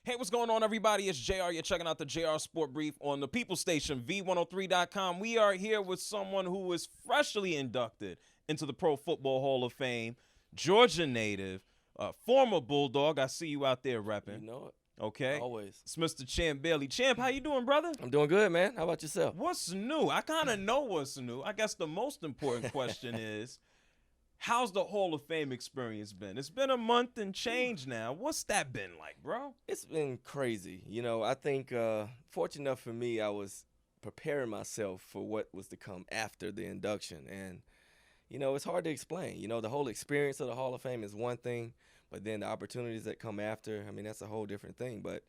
Hey, what's going on, everybody? It's JR. You're checking out the JR Sport Brief on the People Station, V103.com. We are here with someone who was freshly inducted into the Pro Football Hall of Fame, Georgia native, former Bulldog. I see you out there repping. You know it. Okay. Always. It's Mr. Champ Bailey. Champ, how you doing, brother? I'm doing good, man. How about yourself? What's new? I kind of know what's new. I guess the most important question is, how's the Hall of Fame experience been? It's been a month and change now. What's that been like, bro? It's been crazy. I think fortunate enough for me, I was preparing myself for what was to come after the induction. And, it's hard to explain. The whole experience of the Hall of Fame is one thing, but then the opportunities that come after, that's a whole different thing. But,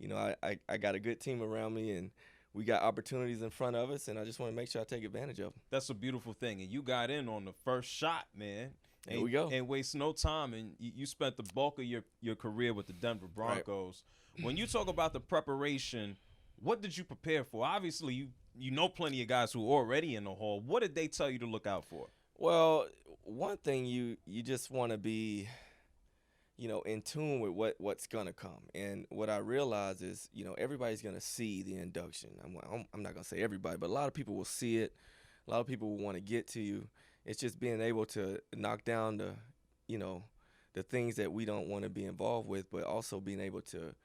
I got a good team around me, and we got opportunities in front of us, and I just want to make sure I take advantage of them. That's a beautiful thing. And you got in on the first shot, man. There we go. And waste no time. And you spent the bulk of your career with the Denver Broncos. Right. When you talk about the preparation, what did you prepare for? Obviously, you know plenty of guys who are already in the Hall. What did they tell you to look out for? Well, one thing you just want to be in tune with what's going to come. And what I realize is, everybody's going to see the induction. I'm not going to say everybody, but a lot of people will see it. A lot of people will want to get to you. It's just being able to knock down the things that we don't want to be involved with, but also being able to,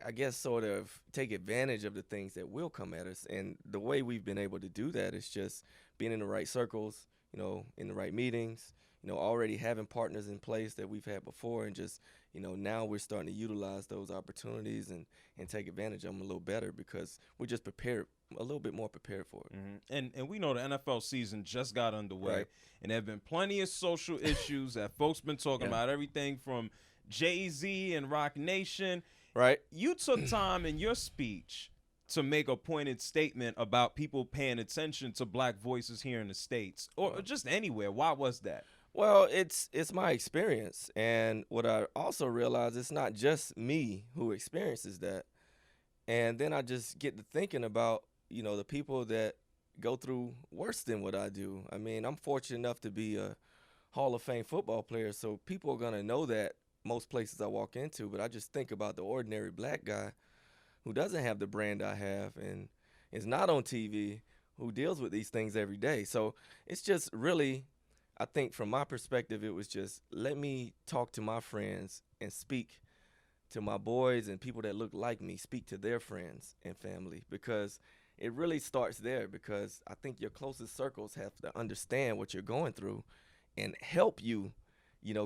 I guess, sort of take advantage of the things that will come at us. And the way we've been able to do that is just being in the right circles, in the right meetings, already having partners in place that we've had before, and just, now we're starting to utilize those opportunities and take advantage of them a little better because we're just prepared, a little bit more prepared for it. Mm-hmm. And we know the NFL season just got underway, right. And there have been plenty of social issues that folks been talking about, everything from Jay-Z and Rock Nation. Right. You took time in your speech to make a pointed statement about people paying attention to black voices here in the States or just anywhere. Why was that? Well, it's my experience, and what I also realize, it's not just me who experiences that. And then I just get to thinking about, the people that go through worse than what I do. I'm fortunate enough to be a Hall of Fame football player, so people are going to know that most places I walk into, but I just think about the ordinary black guy who doesn't have the brand I have and is not on TV, who deals with these things every day. So it's just really, I think from my perspective, it was just let me talk to my friends and speak to my boys and people that look like me, speak to their friends and family, because it really starts there, because I think your closest circles have to understand what you're going through and help you,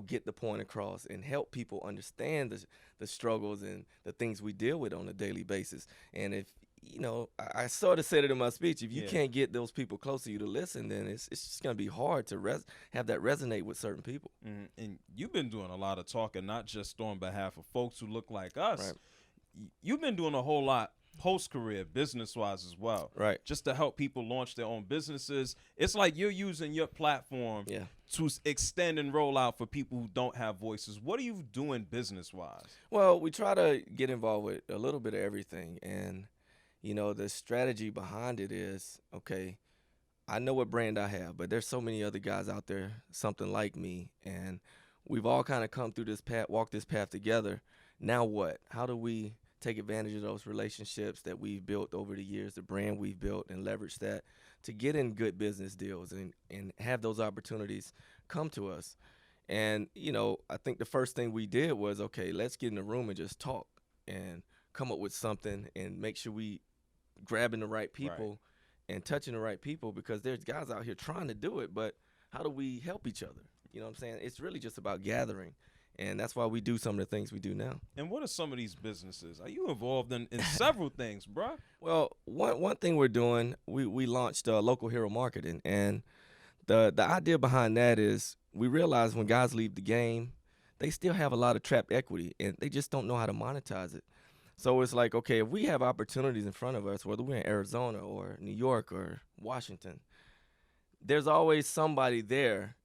get the point across and help people understand the struggles and the things we deal with on a daily basis. And if, I sort of said it in my speech, if you can't get those people close to you to listen, then it's just going to be hard to have that resonate with certain people. Mm-hmm. And you've been doing a lot of talking, not just on behalf of folks who look like us. Right. You've been doing a whole lot post-career, business-wise as well. Right. Just to help people launch their own businesses. It's like you're using your platform to extend and roll out for people who don't have voices. What are you doing business-wise? Well, we try to get involved with a little bit of everything. And, the strategy behind it is, okay, I know what brand I have, but there's so many other guys out there, something like me. And we've all kind of come through this path, walked this path together. Now what? How do we take advantage of those relationships that we've built over the years, the brand we've built, and leverage that to get in good business deals and have those opportunities come to us? And, I think the first thing we did was, okay, let's get in the room and just talk and come up with something and make sure we grabbing the right people and touching the right people, because there's guys out here trying to do it, but how do we help each other? You know what I'm saying? It's really just about gathering. And that's why we do some of the things we do now. And what are some of these businesses? Are you involved in several things, bro? Well, one thing we're doing, we launched local hero marketing. And the idea behind that is we realize when guys leave the game, they still have a lot of trapped equity, and they just don't know how to monetize it. So it's like, okay, if we have opportunities in front of us, whether we're in Arizona or New York or Washington, there's always somebody there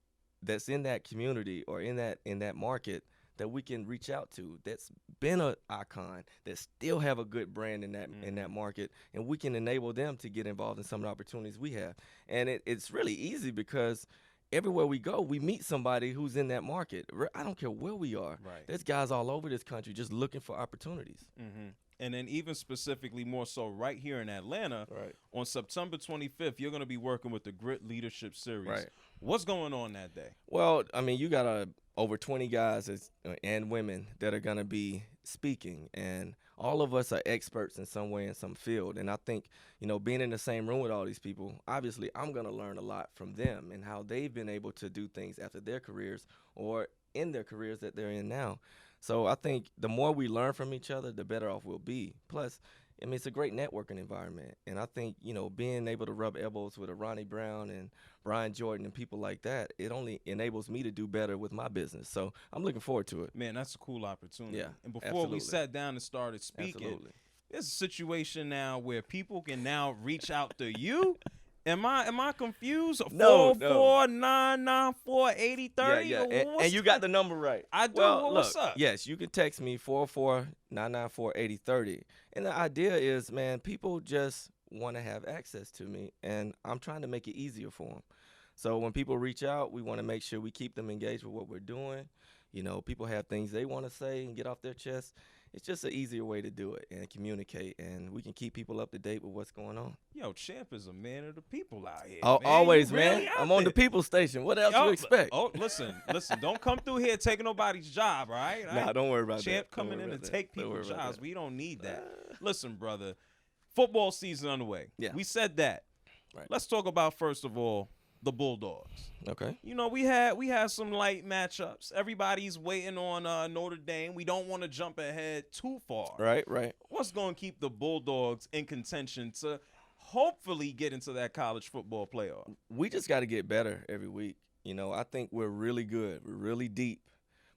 that's in that community or in that market that we can reach out to, that's been an icon, that still have a good brand in that market, and we can enable them to get involved in some of the opportunities we have. And it's really easy because everywhere we go, we meet somebody who's in that market. I don't care where we are. Right. There's guys all over this country just looking for opportunities. Mm-hmm. And then even specifically more so right here in Atlanta, Right. on September 25th, you're going to be working with the Grit Leadership Series. Right. What's going on that day? Well, I mean, you got over 20 guys and women that are going to be speaking, and all of us are experts in some way in some field. And I think, being in the same room with all these people, obviously I'm going to learn a lot from them and how they've been able to do things after their careers or in their careers that they're in now. So I think the more we learn from each other, the better off we'll be. Plus, I mean, it's a great networking environment. And I think, being able to rub elbows with a Ronnie Brown and Brian Jordan and people like that, it only enables me to do better with my business. So I'm looking forward to it. Man, that's a cool opportunity. Yeah, And before absolutely. we sat down and started speaking, Absolutely. there's a situation now where people can now reach out to you. Am I confused? No, 449948030. Yeah. And you got the number right. I do. Well, What's look, up? Yes, you can text me 449948030. And the idea is, man, people just want to have access to me, and I'm trying to make it easier for them. So when people reach out, we want to make sure we keep them engaged with what we're doing. People have things they want to say and get off their chest. It's just an easier way to do it and communicate, and we can keep people up to date with what's going on. Yo, Champ is a man of the people out here. Always, You really man. out I'm on the there. people station. What else you expect? Oh, listen. Don't come through here taking nobody's job, all right? Nah, don't worry about that. Champ Don't coming worry in about to that. take Don't worry people's about jobs. that. We don't need that. Listen, brother, football season underway. Yeah. We said that. Right. Let's talk about, first of all, the Bulldogs. Okay. We had some light matchups. Everybody's waiting on Notre Dame. We don't want to jump ahead too far. Right. What's going to keep the Bulldogs in contention to hopefully get into that college football playoff? We just got to get better every week. I think we're really good. We're really deep,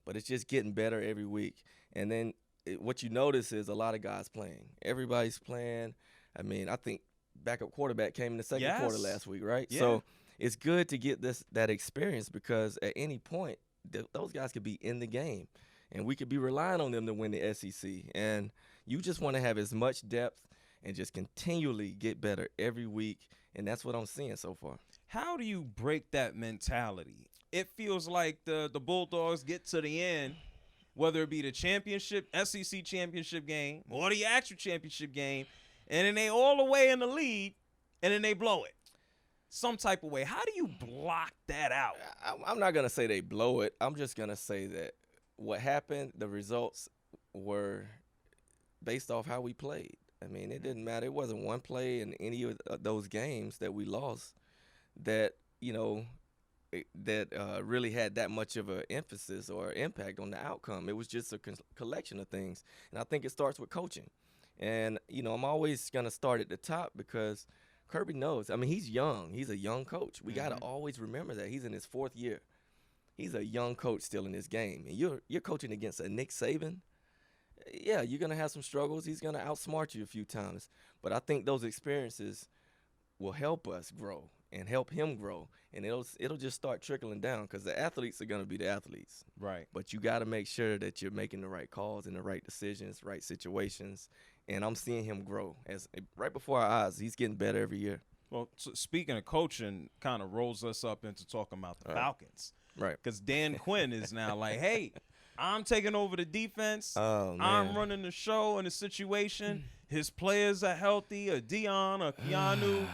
but it's just getting better every week. And then what you notice is a lot of guys playing. Everybody's playing. I mean, I think backup quarterback came in the second quarter last week, right? Yeah. So it's good to get that experience, because at any point those guys could be in the game, and we could be relying on them to win the SEC. And you just want to have as much depth and just continually get better every week, and that's what I'm seeing so far. How do you break that mentality? It feels like the Bulldogs get to the end, whether it be the championship, SEC championship game, or the actual championship game, and then they all the way in the lead, and then they blow it some type of way. How do you block that out? I'm not going to say they blow it. I'm just going to say that what happened, the results were based off how we played. I mean, it didn't matter. It wasn't one play in any of those games that we lost that, really had that much of an emphasis or impact on the outcome. It was just a collection of things. And I think it starts with coaching. And, I'm always going to start at the top, because Kirby knows. I mean, he's young. He's a young coach. We got to always remember that. He's in his 4th year. He's a young coach still in this game. And you're coaching against a Nick Saban. Yeah, you're going to have some struggles. He's going to outsmart you a few times. But I think those experiences will help us grow and help him grow. And it'll just start trickling down, because the athletes are going to be the athletes. Right. But you got to make sure that you're making the right calls and the right decisions, right situations. And I'm seeing him grow. As right before our eyes, he's getting better every year. Well, so speaking of coaching, kind of rolls us up into talking about the Falcons. Right. Because Dan Quinn is now like, hey, I'm taking over the defense. Oh, man. I'm running the show and the situation. His players are healthy, a Dion, a Keanu.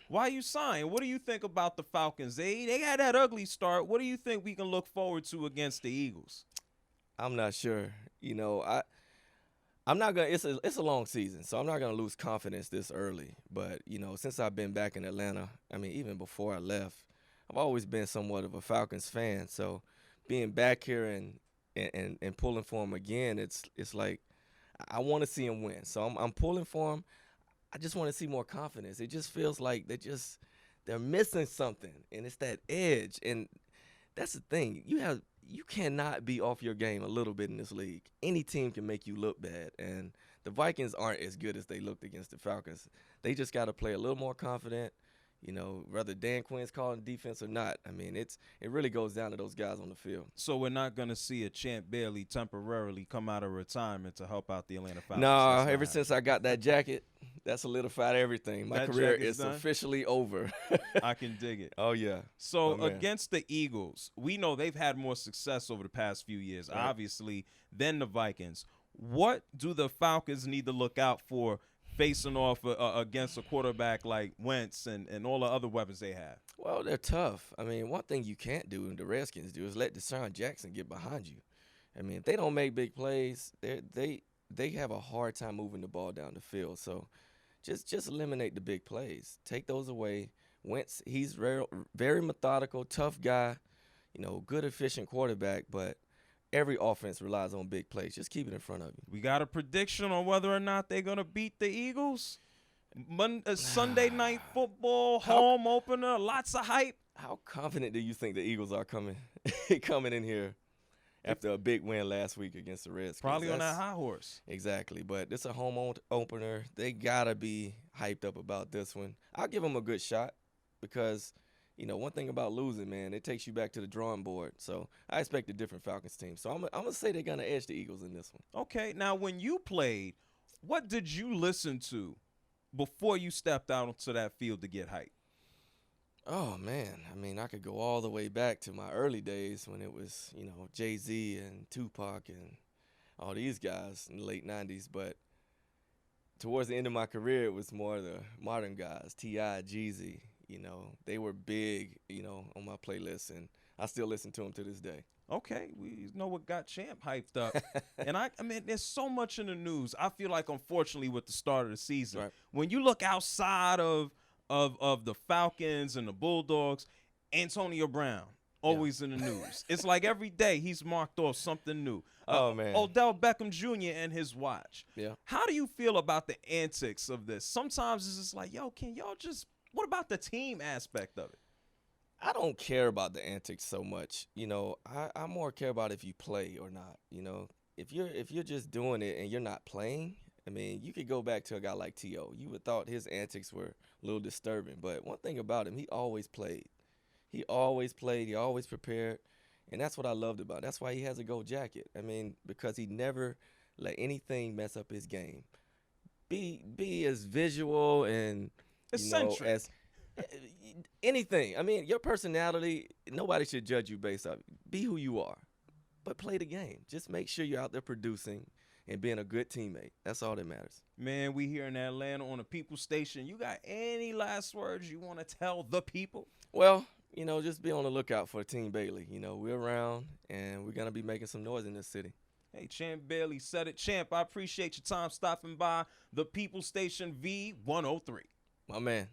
Why you sign? What do you think about the Falcons? They had that ugly start. What do you think we can look forward to against the Eagles? I'm not sure. I'm not gonna. It's a long season, so I'm not gonna lose confidence this early. But since I've been back in Atlanta, I mean, even before I left, I've always been somewhat of a Falcons fan. So being back here and pulling for them again, it's like I want to see them win. So I'm pulling for them. I just want to see more confidence. It just feels like they're missing something, and it's that edge. And that's the thing. You cannot be off your game a little bit in this league. Any team can make you look bad, and the Vikings aren't as good as they looked against the Falcons. They just got to play a little more confident, whether Dan Quinn's calling defense or not. I mean, it really goes down to those guys on the field. So we're not going to see a Champ Bailey temporarily come out of retirement to help out the Atlanta Falcons? No, ever since I got that jacket, that solidified everything. My That career check is is done? officially over. I can dig it. Oh yeah. So My man. against the Eagles, we know they've had more success over the past few years, Right. obviously, than the Vikings. What do the Falcons need to look out for facing off against a quarterback like Wentz and all the other weapons they have? Well, they're tough. I mean, one thing you can't do, and the Redskins do, is let Deshaun Jackson get behind you. I mean, if they don't make big plays, they have a hard time moving the ball down the field. So just eliminate the big plays. Take those away. Wentz, he's very methodical, tough guy, good efficient quarterback, but every offense relies on big plays. Just keep it in front of you. We got a prediction on whether or not they're going to beat the Eagles? Sunday night football, home opener, lots of hype. How confident do you think the Eagles are coming in here after a big win last week against the Redskins? Probably on that high horse. Exactly, but it's a home opener. They got to be hyped up about this one. I'll give them a good shot because, one thing about losing, man, it takes you back to the drawing board. So I expect a different Falcons team. So I'm going to say they're going to edge the Eagles in this one. Okay, now when you played, what did you listen to before you stepped out onto that field to get hyped? Oh, man. I mean, I could go all the way back to my early days when it was, Jay-Z and Tupac and all these guys in the late 90s. But towards the end of my career, it was more the modern guys, T.I., Jeezy. They were big, on my playlist, and I still listen to them to this day. Okay, we know what got Champ hyped up. And I mean, there's so much in the news. I feel like, unfortunately, with the start of the season, Right. when you look outside of the Falcons and the Bulldogs, Antonio Brown, always in the news. It's like every day he's marked off something new. Oh, man. Odell Beckham Jr. and his watch. Yeah. How do you feel about the antics of this? Sometimes it's just like, yo, can y'all just – what about the team aspect of it? I don't care about the antics so much. I more care about if you play or not. If you're just doing it and you're not playing, I mean, you could go back to a guy like T.O. You would have thought his antics were a little disturbing. But one thing about him, he always played. He always prepared. And that's what I loved about it. That's why he has a gold jacket. I mean, because he never let anything mess up his game. Be as visual and Eccentric. as anything. I mean, your personality, nobody should judge you based off. Be who you are, but play the game. Just make sure you're out there producing and being a good teammate. That's all that matters. Man, we here in Atlanta on the People Station. You got any last words you want to tell the people? Well, just be on the lookout for Team Bailey. We're around, and we're going to be making some noise in this city. Hey, Champ Bailey said it. Champ, I appreciate your time stopping by the People Station V103. My man.